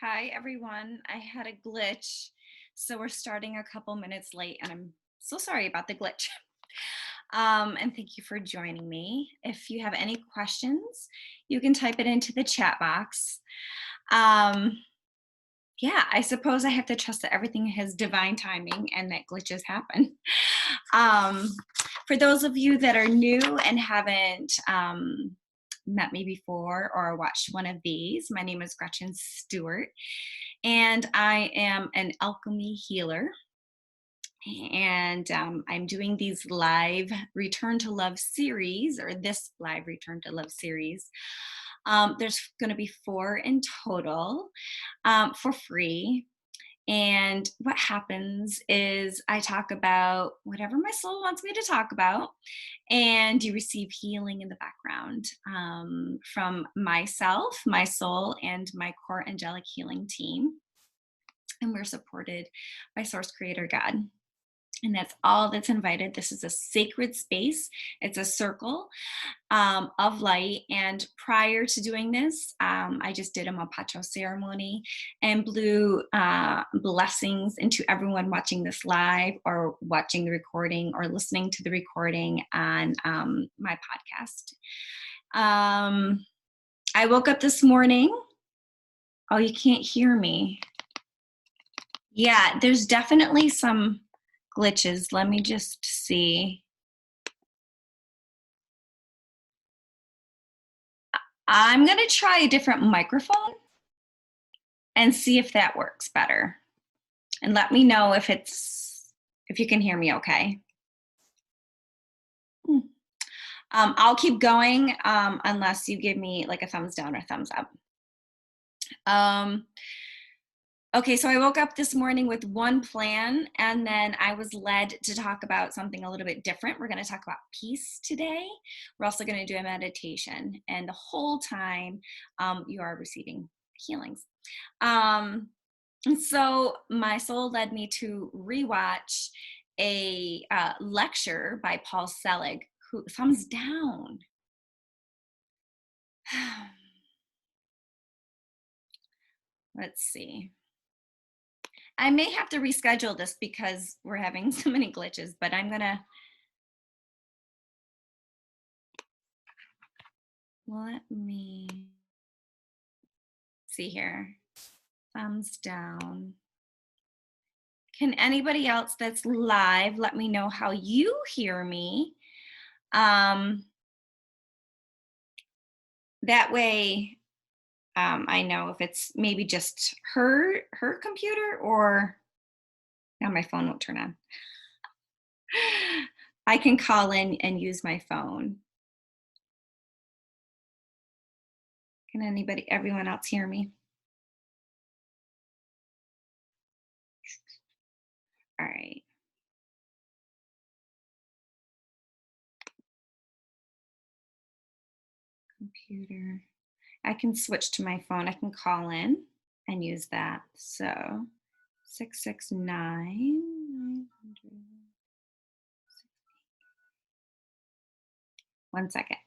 Hi, everyone. I had a glitch, so we're starting a couple minutes late, and I'm so sorry about the glitch. And thank you for joining me. If you have any questions, you can type it into the chat box. Um, yeah, I suppose I have to trust that everything has divine timing and that glitches happen. Um, for those of you that are new and haven't met me before or watched one of these, my name is Gretchen Stewart, and I am an alchemy healer. And I'm doing these live Return to Love series, or this live Return to Love series. There's going to be 4 in total for free. And what happens is I talk about whatever my soul wants me to talk about, and you receive healing in the background from myself, my soul, and my core angelic healing team. And we're supported by Source Creator God. And that's all that's invited. This is a sacred space. It's a circle of light. And prior to doing this, I just did a mapacho ceremony and blew blessings into everyone watching this live or watching the recording or listening to the recording on my podcast. I woke up this morning. Oh, you can't hear me. Yeah, there's definitely some glitches. Let me just see. I'm going to try a different microphone and see if that works better. And let me know if you can hear me okay. I'll keep going unless you give me like a thumbs down or thumbs up. Okay, so I woke up this morning with one plan, and then I was led to talk about something a little bit different. We're going to talk about peace today. We're also going to do a meditation, and the whole time you are receiving healings. So my soul led me to rewatch a lecture by Paul Selig, who thumbs down. Let's see. I may have to reschedule this because we're having so many glitches, but I'm gonna let me see here. Thumbs down. Can anybody else that's live let me know how you hear me? That way I know if it's maybe just her computer, or now my phone won't turn on. I can call in and use my phone. Can everyone else hear me? All right. Computer. I can switch to my phone. I can call in and use that. So 669 900. 1 second.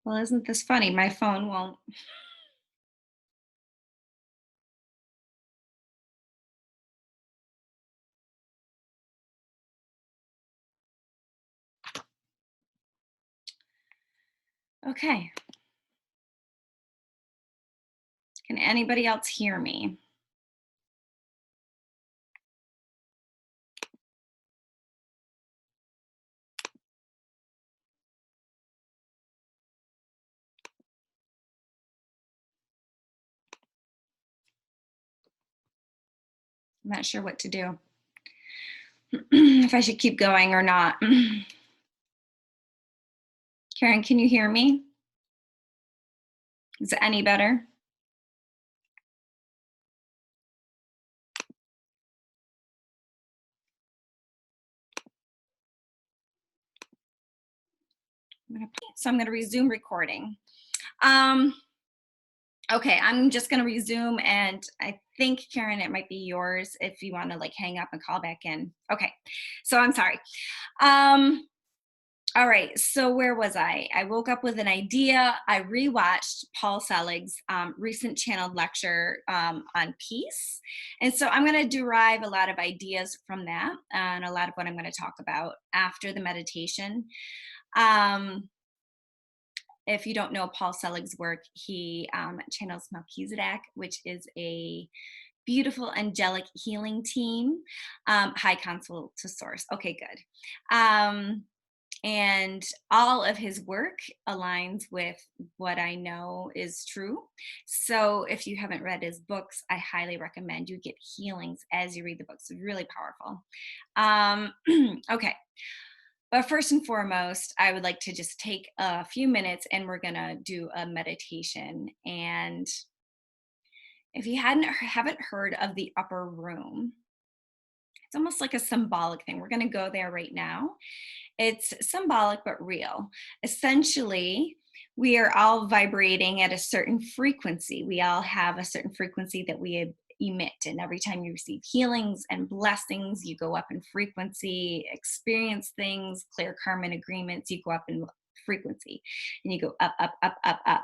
Well, isn't this funny? My phone won't. Okay. Can anybody else hear me? I'm not sure what to do. If I should keep going or not. Karen, can you hear me? Is it any better? So I'm going to resume recording. Okay, I'm just gonna resume, and I think, Karen, it might be yours if you wanna, like, hang up and call back in. Okay, so I'm sorry. Um, all right, so where was I? I woke up with an idea. I rewatched Paul Selig's recent channeled lecture on peace. And so I'm going to derive a lot of ideas from that and a lot of what I'm going to talk about after the meditation. Um, if you don't know Paul Selig's work, he channels Melchizedek, which is a beautiful angelic healing team. High consult to source. Okay, good. And all of his work aligns with what I know is true. So if you haven't read his books, I highly recommend you get healings as you read the books. It's really powerful. Okay. But first and foremost, I would like to just take a few minutes and we're going to do a meditation. And if you haven't heard of the upper room, it's almost like a symbolic thing. We're going to go there right now. It's symbolic but real. Essentially, we are all vibrating at a certain frequency. We all have a certain frequency that we emit. And every time you receive healings and blessings, you go up in frequency, experience things, clear karma and agreements, you go up in frequency and you go up, up, up, up, up.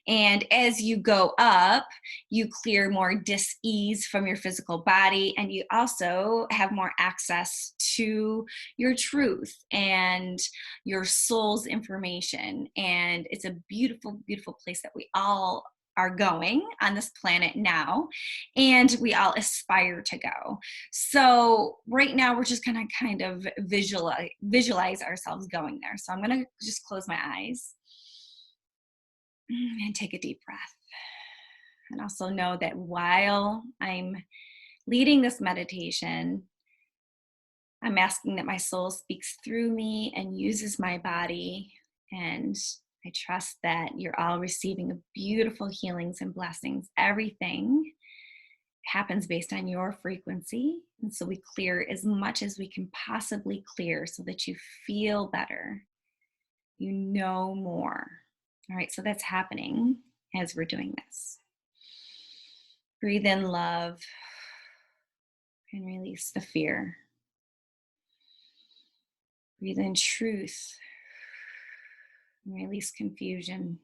And as you go up, you clear more dis-ease from your physical body, and you also have more access to your truth and your soul's information. And it's a beautiful, beautiful place that we all are going on this planet now, and we all aspire to go. So right now we're just gonna kind of visualize ourselves going there. So I'm gonna just close my eyes and take a deep breath. And also know that while I'm leading this meditation, I'm asking that my soul speaks through me and uses my body. And I trust that you're all receiving beautiful healings and blessings. Everything happens based on your frequency. And so we clear as much as we can possibly clear so that you feel better, you know more. All right, so that's happening as we're doing this. Breathe in love and release the fear. Breathe in truth and release confusion.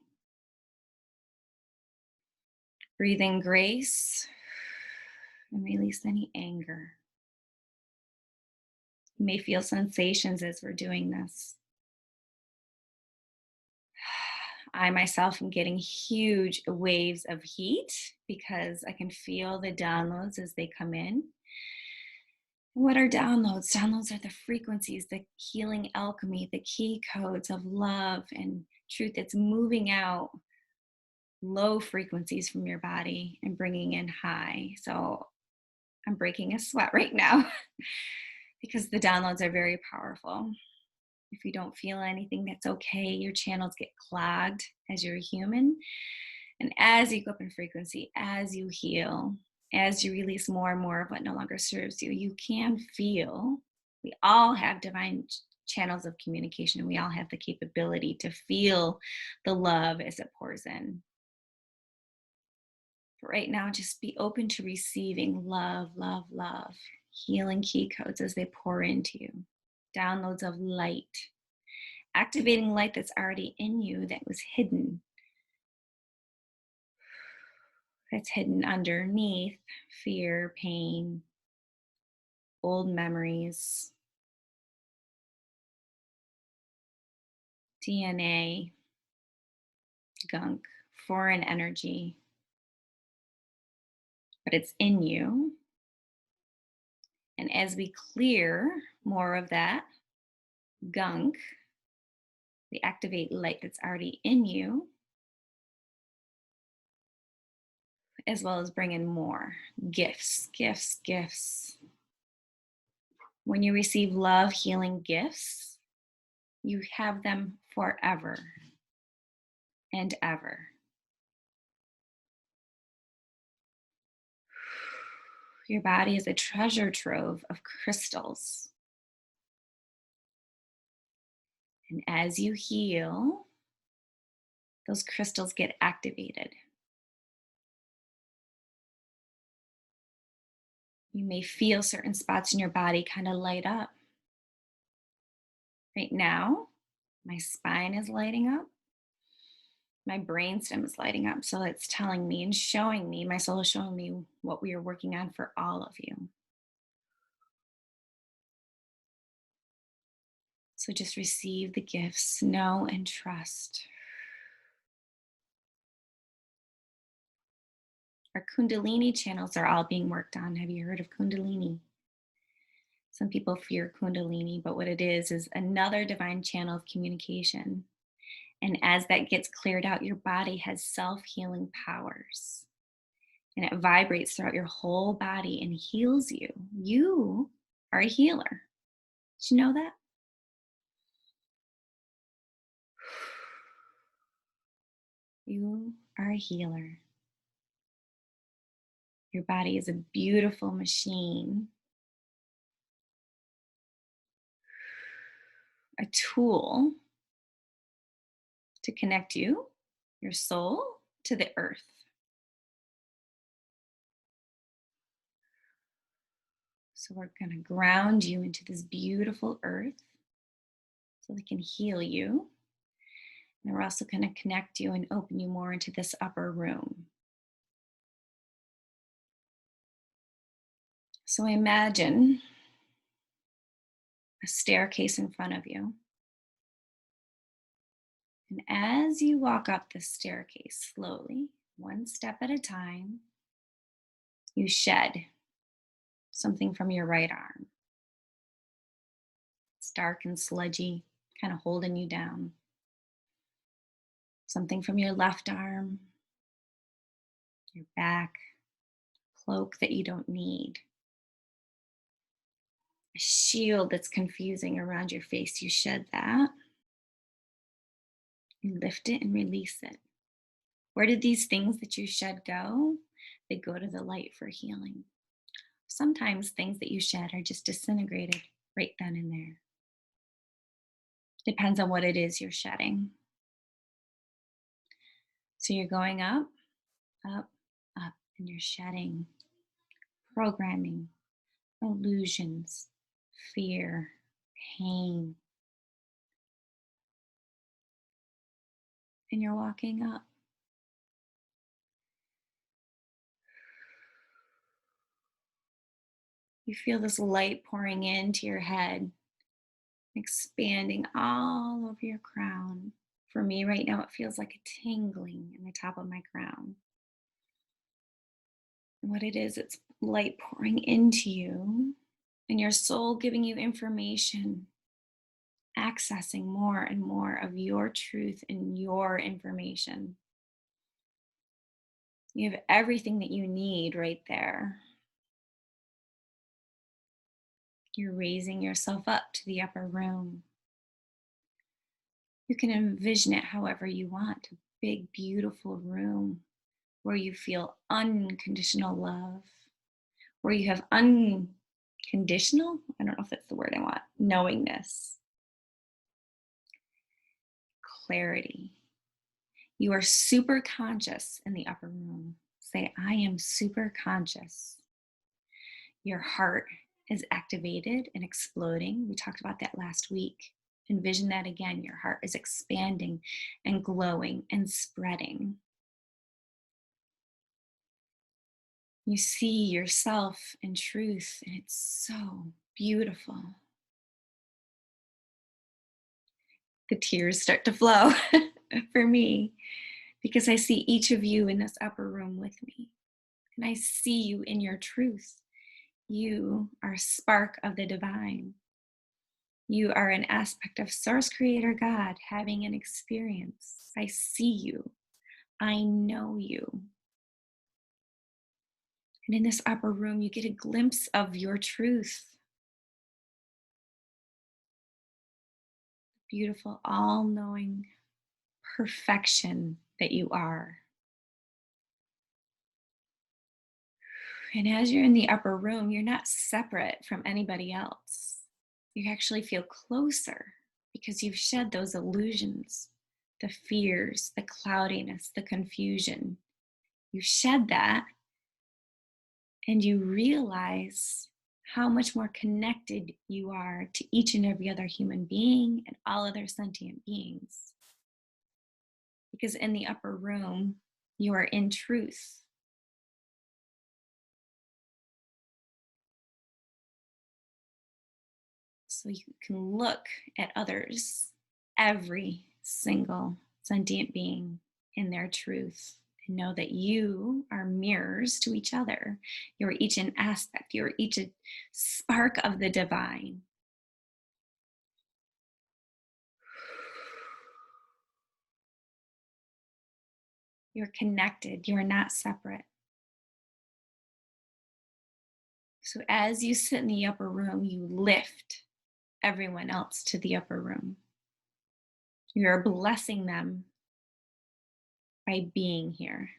Breathe in grace and release any anger. You may feel sensations as we're doing this. I myself am getting huge waves of heat because I can feel the downloads as they come in. What are downloads? Downloads are the frequencies, the healing alchemy, the key codes of love and truth that's moving out low frequencies from your body and bringing in high. So I'm breaking a sweat right now because the downloads are very powerful. If you don't feel anything, that's okay. Your channels get clogged as you're a human. And as you go up in frequency, as you heal, as you release more and more of what no longer serves you, you can feel. We all have divine channels of communication. We all have the capability to feel the love as it pours in. But right now, just be open to receiving love, love, love, healing key codes as they pour into you, downloads of light, activating light that's already in you that was hidden, that's hidden underneath fear, pain, old memories, DNA, gunk, foreign energy. But it's in you. And as we clear more of that gunk, we activate light that's already in you, as well as bring in more gifts, gifts, gifts. When you receive love, healing gifts, you have them forever and ever. Your body is a treasure trove of crystals. And as you heal, those crystals get activated. You may feel certain spots in your body kind of light up. Right now, my spine is lighting up. My brainstem is lighting up. So it's telling me and showing me, my soul is showing me what we are working on for all of you. So just receive the gifts, know and trust. Our Kundalini channels are all being worked on. Have you heard of Kundalini? Some people fear Kundalini, but what it is another divine channel of communication. And as that gets cleared out, your body has self-healing powers. And it vibrates throughout your whole body and heals you. You are a healer. Did you know that? You are a healer. Your body is a beautiful machine, a tool to connect you, your soul, to the earth. So we're going to ground you into this beautiful earth so we can heal you. And we're also going to connect you and open you more into this upper room. So imagine a staircase in front of you. And as you walk up the staircase slowly, one step at a time, you shed something from your right arm. It's dark and sludgy, kind of holding you down. Something from your left arm, your back, cloak that you don't need. A shield that's confusing around your face, you shed that. You lift it and release it. Where did these things that you shed go? They go to the light for healing. Sometimes things that you shed are just disintegrated right then and there. Depends on what it is you're shedding. So you're going up, up, up, and you're shedding programming, illusions, fear, pain. And you're walking up. You feel this light pouring into your head, expanding all over your crown. For me right now, it feels like a tingling in the top of my crown. And what it is, it's light pouring into you and your soul giving you information, accessing more and more of your truth and your information. You have everything that you need right there. You're raising yourself up to the upper room. You can envision it however you want, a big, beautiful room where you feel unconditional love, where you have unconditional, I don't know if that's the word I want, knowingness, clarity. You are super conscious in the upper room. Say, I am super conscious. Your heart is activated and exploding. We talked about that last week. Envision that again. Your heart is expanding and glowing and spreading. You see yourself in truth, and it's so beautiful. The tears start to flow for me because I see each of you in this upper room with me, and I see you in your truth. You are a spark of the divine. You are an aspect of Source Creator God having an experience. I see you. I know you. And in this upper room, you get a glimpse of your truth. Beautiful, all-knowing perfection that you are. And as you're in the upper room, you're not separate from anybody else. You actually feel closer because you've shed those illusions, the fears, the cloudiness, the confusion. You shed that, And you realize how much more connected you are to each and every other human being and all other sentient beings. Because in the upper room, you are in truth. So you can look at others, every single sentient being, in their truth, and know that you are mirrors to each other. You're each an aspect, you're each a spark of the divine. You're connected, you're not separate. So as you sit in the upper room, you lift everyone else to the upper room. You're blessing them by being here.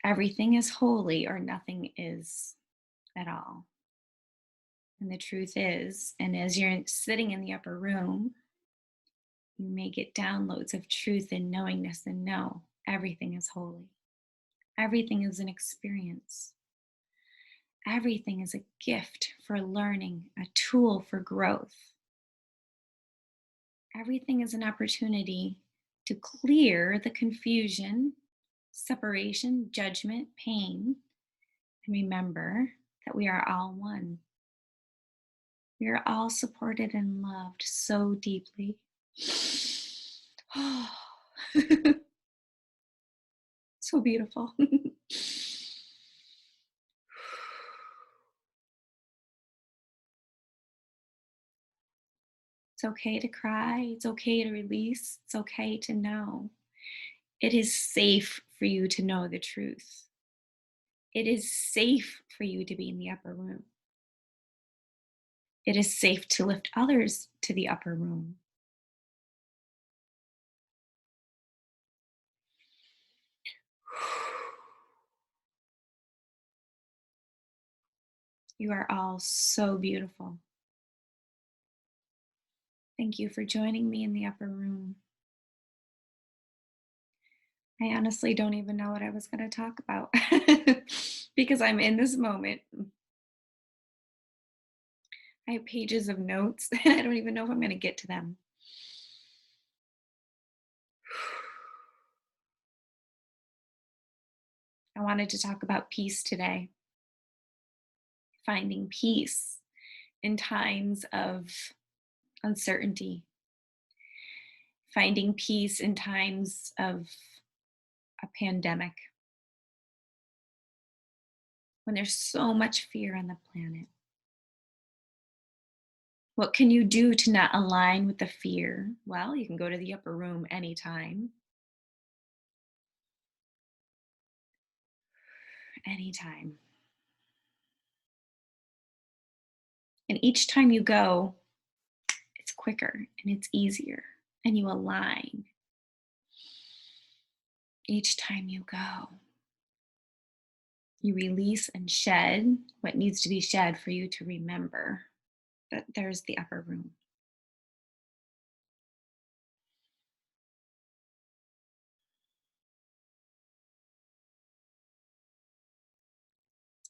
Everything is holy or nothing is at all. And the truth is, and as you're sitting in the upper room, you may get downloads of truth and knowingness and know everything is holy. Everything is an experience. Everything is a gift for learning, a tool for growth. Everything is an opportunity to clear the confusion, separation, judgment, pain, and remember that we are all one. We are all supported and loved so deeply. Oh, so beautiful. It's okay to cry. It's okay to release. It's okay to know. It is safe for you to know the truth. It is safe for you to be in the upper room. It is safe to lift others to the upper room. You are all so beautiful. Thank you for joining me in the upper room. I honestly don't even know what I was going to talk about because I'm in this moment. I have pages of notes and I don't even know if I'm going to get to them. I wanted to talk about peace today, finding peace in times of uncertainty, finding peace in times of a pandemic, when there's so much fear on the planet. What can you do to not align with the fear? Well, you can go to the upper room anytime. Anytime. And each time you go, it's quicker and it's easier, and you align each time you go. You release and shed what needs to be shed for you to remember that there's the upper room.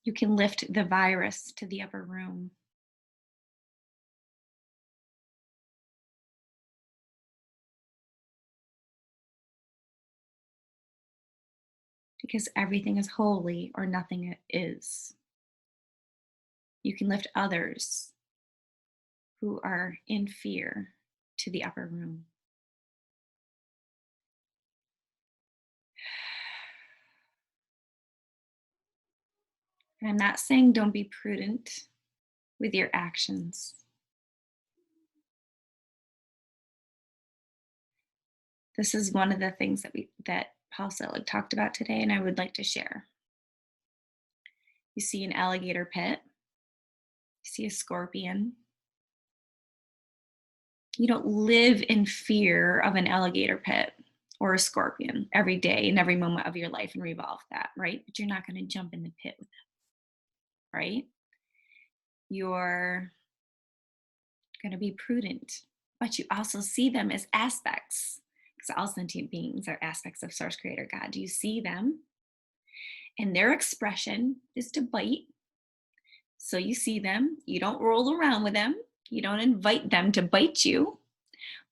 You can lift the virus to the upper room. Because everything is holy or nothing is. You can lift others who are in fear to the upper room. And I'm not saying don't be prudent with your actions. This is one of the things that Paul Selig talked about today, and I would like to share. You see an alligator pit, you see a scorpion. You don't live in fear of an alligator pit or a scorpion every day and every moment of your life and revolve that, right? But you're not going to jump in the pit with them, right? You're going to be prudent, but you also see them as aspects because all sentient beings are aspects of Source Creator God. Do you see them? And their expression is to bite. So you see them, you don't roll around with them, you don't invite them to bite you,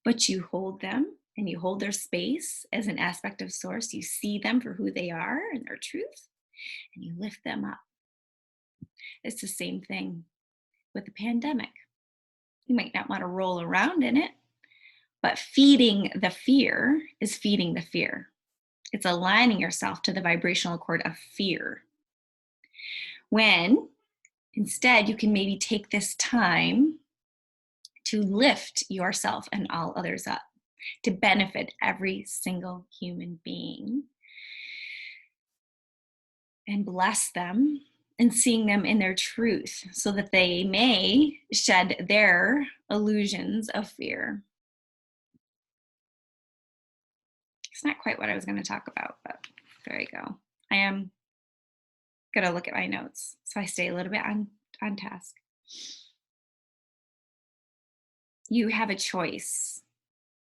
but you hold them and you hold their space as an aspect of Source. You see them for who they are and their truth, and you lift them up. It's the same thing with the pandemic. You might not want to roll around in it, but feeding the fear is feeding the fear. It's aligning yourself to the vibrational chord of fear. When instead you can maybe take this time to lift yourself and all others up, to benefit every single human being and bless them and seeing them in their truth so that they may shed their illusions of fear. It's not quite what I was going to talk about, but there you go. I am going to look at my notes so I stay a little bit on task. You have a choice.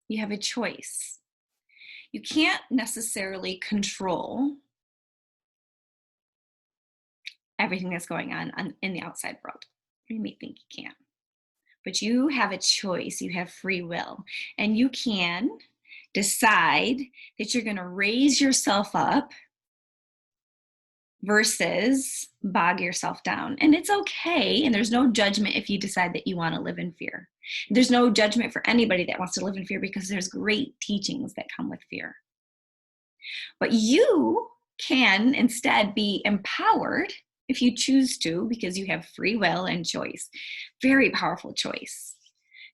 You have a choice. You can't necessarily control everything that's going on in the outside world. You may think you can. But you have a choice. You have free will. And you can decide that you're going to raise yourself up versus bog yourself down. And it's okay. And there's no judgment if you decide that you want to live in fear. There's no judgment for anybody that wants to live in fear because there's great teachings that come with fear. But you can instead be empowered if you choose to, because you have free will and choice. Very powerful choice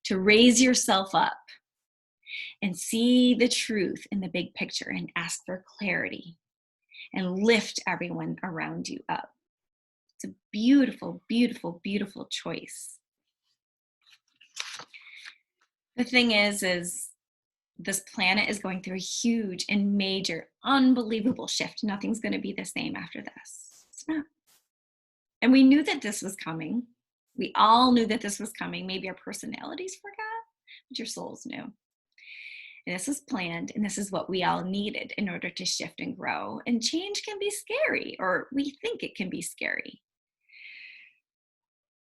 to raise yourself up and see the truth in the big picture and ask for clarity and lift everyone around you up. It's a beautiful, beautiful, beautiful choice. The thing is this planet is going through a huge and major, unbelievable shift. Nothing's going to be the same after this. It's not. And we knew that this was coming. We all knew that this was coming. Maybe our personalities forgot, but your souls knew. And this was planned, and this is what we all needed in order to shift and grow. And change can be scary, or we think it can be scary.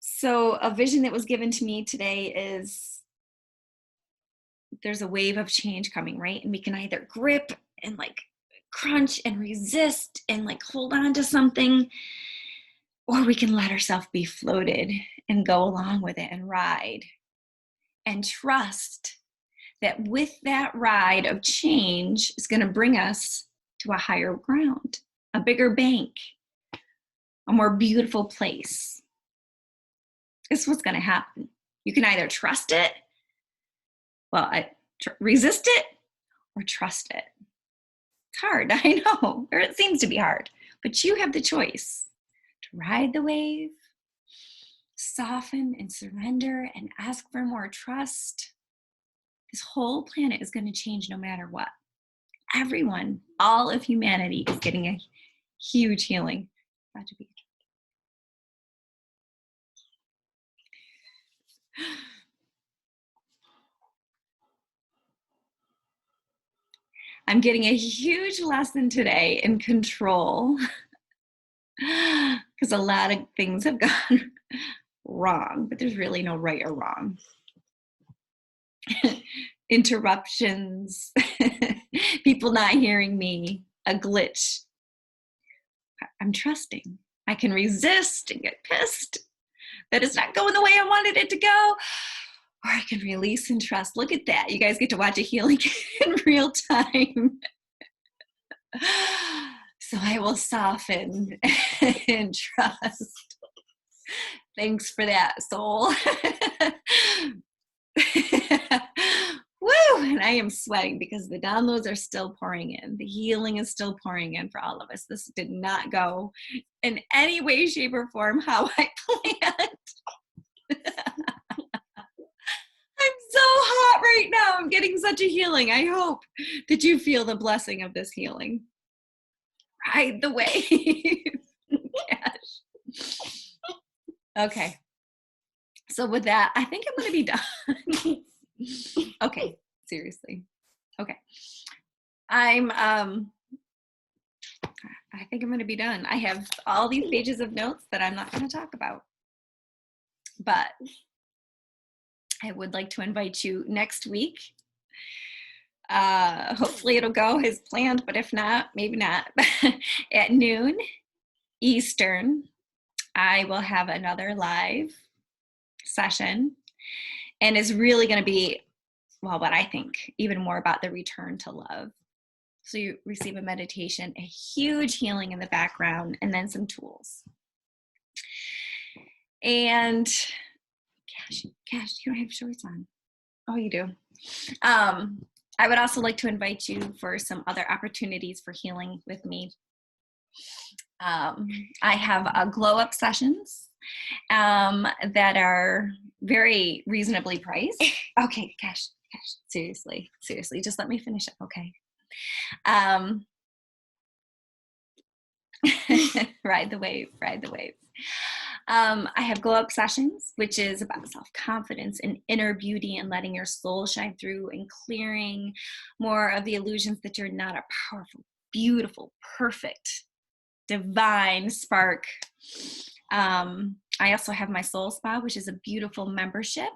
So a vision that was given to me today is there's a wave of change coming, right? And we can either grip and like crunch and resist and like hold on to something, or we can let ourselves be floated and go along with it and ride and trust that with that ride of change is going to bring us to a higher ground, a bigger bank, a more beautiful place. This is what's going to happen. You can either trust it, resist it, or trust it. It's hard, I know, or it seems to be hard, but you have the choice to ride the wave, soften and surrender and ask for more trust. This whole planet is going to change no matter what. Everyone, all of humanity is getting a huge healing. I'm getting a huge lesson today in control because a lot of things have gone wrong, but there's really no right or wrong. Interruptions, people not hearing me, a glitch. I'm trusting. I can resist and get pissed that it's not going the way I wanted it to go, or I can release and trust. Look at that. You guys get to watch a healing in real time. So I will soften and trust. Thanks for that, soul. Woo! And I am sweating because the downloads are still pouring in. The healing is still pouring in for all of us. This did not go in any way, shape, or form how I planned. I'm so hot right now. I'm getting such a healing. I hope that you feel the blessing of this healing. Ride the wave. Gosh. Okay. So with that, I think I'm going to be done. Okay, seriously. Okay. I'm I think I'm going to be done. I have all these pages of notes that I'm not going to talk about. But I would like to invite you next week. Hopefully it'll go as planned, but if not, maybe not. At noon Eastern, I will have another live session, and it's really going to be, well, what I think, even more about the return to love. So you receive a meditation, a huge healing in the background, and then some tools. And Cash, you don't have shorts on. Oh, you do. I would also like to invite you for some other opportunities for healing with me. I have glow up sessions that are very reasonably priced. Okay, Cash, seriously, just let me finish up, okay? Ride the wave. I have glow up sessions, which is about self-confidence and inner beauty and letting your soul shine through and clearing more of the illusions that you're not a powerful, beautiful, perfect, divine spark. I also have my soul spa, which is a beautiful membership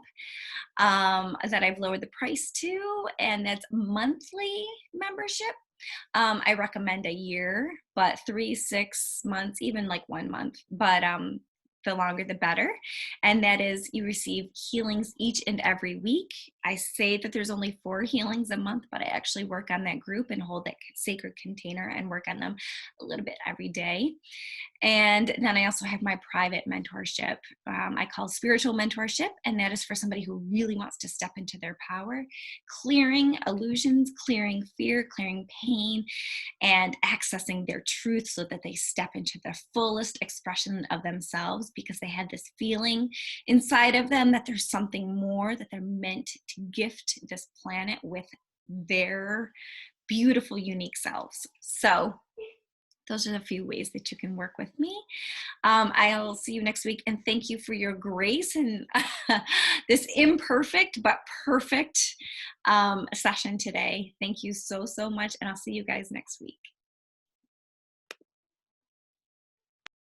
that I've lowered the price to, and that's monthly membership. I recommend a year, but 3, 6 months, even like 1 month, but the longer the better. And that is, you receive healings each and every week. I say that there's only 4 healings a month, but I actually work on that group and hold that sacred container and work on them a little bit every day. And then I also have my private mentorship. I call spiritual mentorship, and that is for somebody who really wants to step into their power, clearing illusions, clearing fear, clearing pain, and accessing their truth so that they step into the fullest expression of themselves, because they had this feeling inside of them that there's something more, that they're meant to gift this planet with their beautiful, unique selves. So those are a few ways that you can work with me. I'll see you next week, and thank you for your grace and this imperfect but perfect session today. Thank you so much, and I'll see you guys next week.